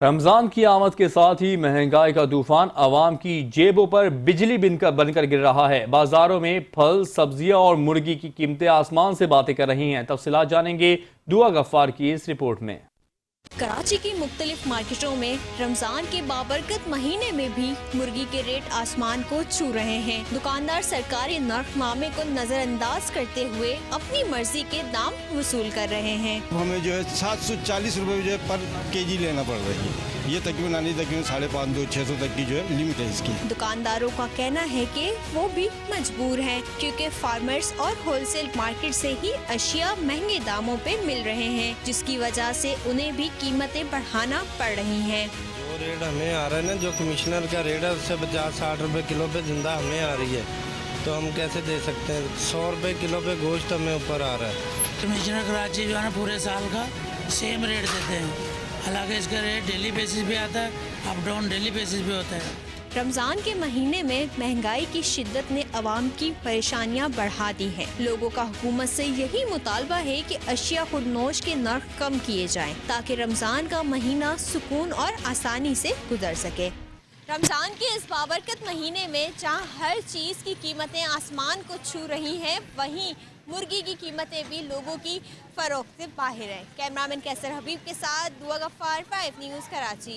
رمضان کی آمد کے ساتھ ہی مہنگائی کا طوفان عوام کی جیبوں پر بجلی بن کر گر رہا ہے۔ بازاروں میں پھل، سبزیاں اور مرغی کی قیمتیں آسمان سے باتیں کر رہی ہیں۔ تفصیلات جانیں گے دعا غفار کی اس رپورٹ میں۔ کراچی کی مختلف مارکیٹوں میں رمضان کے بابرکت مہینے میں بھی مرغی کے ریٹ آسمان کو چھو رہے ہیں۔ دکاندار سرکاری نرخ نامے کو نظر انداز کرتے ہوئے اپنی مرضی کے دام وصول کر رہے ہیں۔ ہمیں جو ہے 740 روپے جو ہے پر کے جی لینا پڑ رہی ہے۔ یہ تقریباً 550 600 تک کی جو ہے لمٹ ہے اس کی۔ دکانداروں کا کہنا ہے کہ وہ بھی مجبور ہیں کیونکہ فارمرز اور ہول سیل مارکیٹ سے ہی اشیاء مہنگے داموں پہ مل رہے ہیں، جس کی وجہ سے انہیں بھی قیمتیں بڑھانا پڑ رہی ہیں۔ جو ریٹ ہمیں آ رہا ہے نا، جو کمشنر کا ریٹ ہے اس سے 50-60 روپے کلو پہ زندہ ہمیں آ رہی ہے، تو ہم کیسے دے سکتے ہیں؟ 100 روپے کلو پہ گوشت ہمیں اوپر آ رہا ہے۔ کمشنر کراچی جو ہے نا پورے سال کا سیم ریٹ دیتے ہیں، حالانکہ اس کا ریٹ ڈیلی بیسس پہ آتا ہے، اپ ڈاؤن ڈیلی بیسس پہ ہوتا ہے۔ رمضان کے مہینے میں مہنگائی کی شدت نے عوام کی پریشانیاں بڑھا دی ہیں۔ لوگوں کا حکومت سے یہی مطالبہ ہے کہ اشیاء خودنوش کے نرخ کم کیے جائیں تاکہ رمضان کا مہینہ سکون اور آسانی سے گزر سکے۔ رمضان کے اس بابرکت مہینے میں جہاں ہر چیز کی قیمتیں آسمان کو چھو رہی ہیں، وہیں مرغی کی قیمتیں بھی لوگوں کی فروخت سے باہر ہیں۔ کیمرامین کیسر حبیب کے ساتھ دعا غفار، 5 نیوز کراچی۔